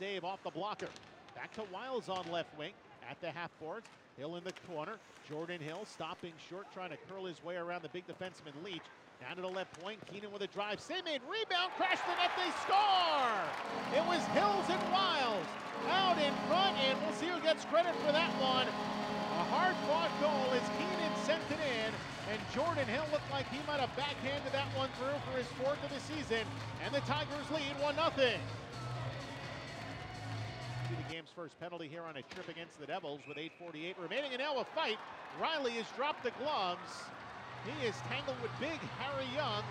save off the blocker. Back to Wiles on left wing at the half board. Hill in the corner. Jordan Hill stopping short, trying to curl his way around the big defenseman Leach. Down to the left point, Keenan with a drive. Simmons, rebound, crash the net, they score! It was Hills and Wiles out in front, and we'll see who gets credit for that one. A hard-fought goal as Keenan sent it in, and Jordan Hill looked like he might have backhanded that one through for his fourth of the season, and the Tigers lead 1-0. The game's first penalty here on a trip against the Devils with 8:48 remaining, and now a fight. Riley has dropped the gloves. He is tangled with big Harry Young.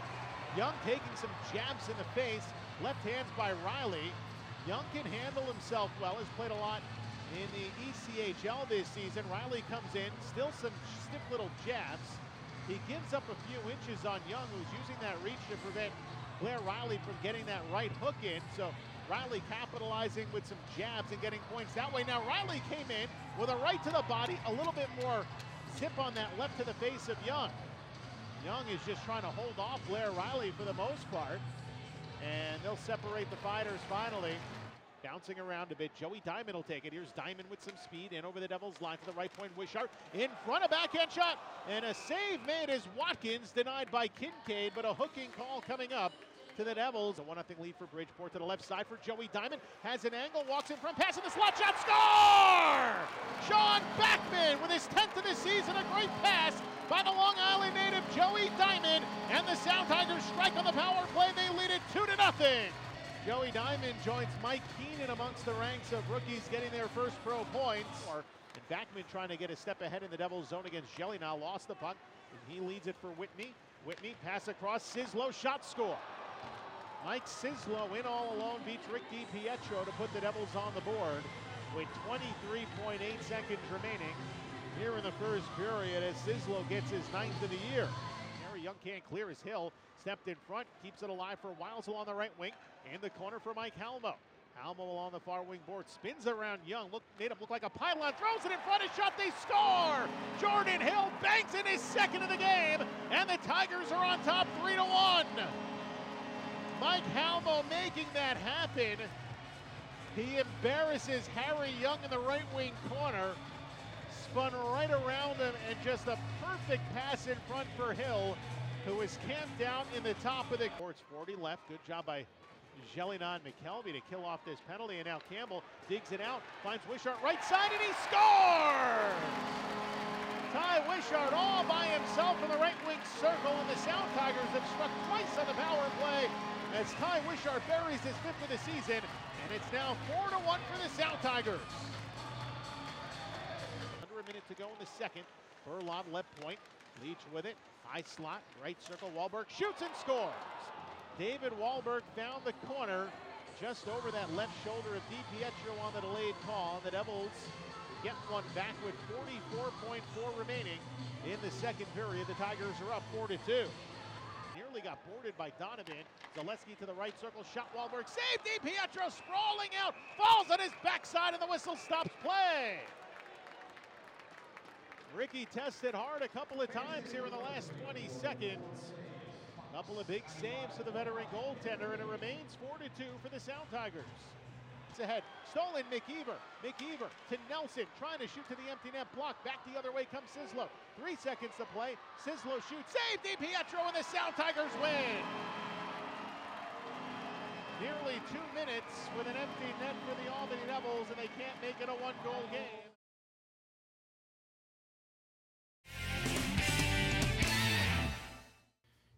Young taking some jabs in the face. Left hands by Riley. Young can handle himself well. Has played a lot in the ECHL this season. Riley comes in, still some stiff little jabs. He gives up a few inches on Young, who's using that reach to prevent Blair Riley from getting that right hook in. So Riley capitalizing with some jabs and getting points that way. Now Riley came in with a right to the body, a little bit more tip on that left to the face of Young. Young is just trying to hold off Blair Riley for the most part, and they'll separate the fighters finally. Bouncing around a bit, Joey Diamond will take it. Here's Diamond with some speed in over the Devils line to the right point. Wishart in front, a backhand shot, and a save made as Watkins denied by Kincaid, but a hooking call coming up to the Devils. A 1-0 lead for Bridgeport to the left side for Joey Diamond. Has an angle, walks in front, pass in the slot, shot, score! Sean Backman with his 10th of the season, a great pass by the Long Island native Joey Diamond, and the Sound Tigers strike on the power play. They lead it 2-0. Joey Diamond joins Mike Keenan amongst the ranks of rookies getting their first pro points. And Backman trying to get a step ahead in the Devils zone against Jelly now. Lost the puck, and he leads it for Whitney. Whitney pass across, Sislo shot, score. Mike Sislo in all alone beats Rick DiPietro to put the Devils on the board with 23.8 seconds remaining here in the first period as Sislo gets his 9th of the year. Harry Young can't clear his Hill. Stepped in front, keeps it alive for Wiles along the right wing. In the corner for Mike Halmo. Halmo along the far wing board, spins around Young, made him look like a pylon, throws it in front, his shot, they score! Jordan Hill banks in his second of the game, and the Tigers are on top 3-1. Mike Halmo making that happen. He embarrasses Harry Young in the right wing corner. Spun right around him, and just a perfect pass in front for Hill, who is camped out in the top of the court's 40 left. Good job by Jelinan McKelvey to kill off this penalty, and now Campbell digs it out, finds Wishart right side, and he scores! Ty Wishart all by himself in the right wing circle, and the Sound Tigers have struck twice on the power play as Ty Wishart buries his 5th of the season, and it's now 4-1 for the Sound Tigers. Under a minute to go in the second. Burlon left point, Leach with it, high slot, right circle, Wahlberg shoots and scores. David Wahlberg found the corner just over that left shoulder of DiPietro on the delayed call. The Devils get one back with 44.4 remaining in the second period. The Tigers are up 4-2. Nearly got boarded by Donovan. Zaleski to the right circle, shot, Wahlberg, save, DiPietro sprawling out, falls on his backside, and the whistle stops play. Ricky tested hard a couple of times here in the last 20 seconds. Couple of big saves for the veteran goaltender, and it remains 4-2 for the Sound Tigers. It's ahead, stolen McEver. McEver to Nelson, trying to shoot to the empty net, block. Back the other way comes Sislo. 3 seconds to play. Sislo shoots, save, DiPietro, and the Sound Tigers win. Nearly 2 minutes with an empty net for the Albany Devils, and they can't make it a 1-goal game.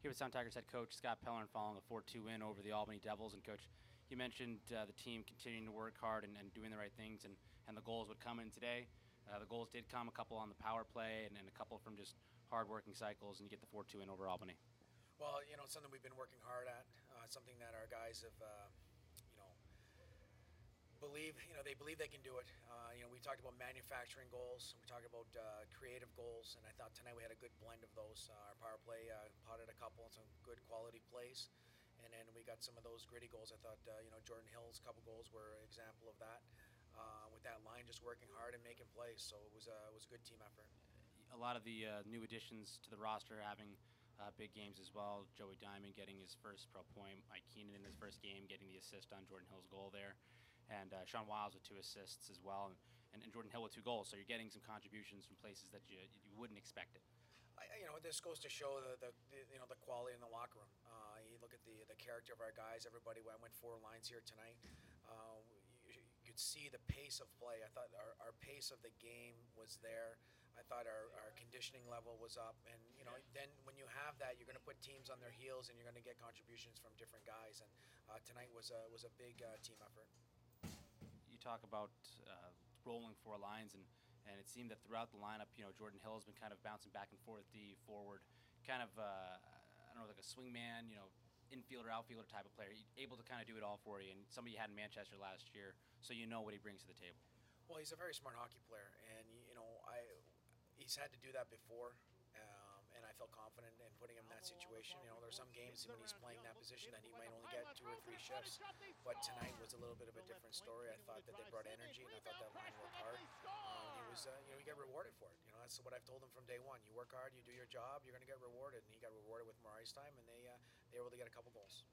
Here with Sound Tigers head coach Scott Pellerin following a 4-2 win over the Albany Devils. And Coach, you mentioned the team continuing to work hard and doing the right things, and the goals would come in today. The goals did come, a couple on the power play and a couple from just hard-working cycles, and you get the 4-2 win over Albany. Well, you know, it's something we've been working hard at, something that our guys have, they believe they can do it. We talked about manufacturing goals, we talked about creative goals, and I thought tonight we had a good blend of those. Our power play potted a couple and some good quality plays, and then we got some of those gritty goals. I thought, Jordan Hill's couple goals were an example of that. With that line just working hard and making plays, so it was a good team effort. A lot of the new additions to the roster having big games as well. Joey Diamond getting his first pro point, Mike Keenan in his first game getting the assist on Jordan Hill's goal there. and Sean Wiles with 2 assists as well, and Jordan Hill with 2 goals. So you're getting some contributions from places that you wouldn't expect it. This goes to show the quality in the locker room. You look at the character of our guys. Everybody, I went 4 lines here tonight. You could see the pace of play. I thought our pace of the game was there. I thought our conditioning level was up, and then when you have that, you're going to put teams on their heels, and you're going to get contributions from different guys. And tonight was a big team effort. You talk about rolling 4 lines, and it seemed that throughout the lineup, Jordan Hill has been kind of bouncing back and forth, D forward, kind of I don't know, like a swingman, infielder, outfielder type of player, able to kind of do it all for you, and somebody you had in Manchester last year, so you know what he brings to the table. Well, he's a very smart hockey player, and he's had to do that before, and I felt confident in putting him in that situation. There's some games when he's playing that position that he might only get 2 or 3 shifts, but tonight was a little bit of a different story. I thought that they brought energy, and I thought that line worked hard. He get rewarded for it. That's what I've told him from day one. You work hard, you do your job, you're going to get rewarded, and he got rewarded with more ice time, and they were able to get a couple goals.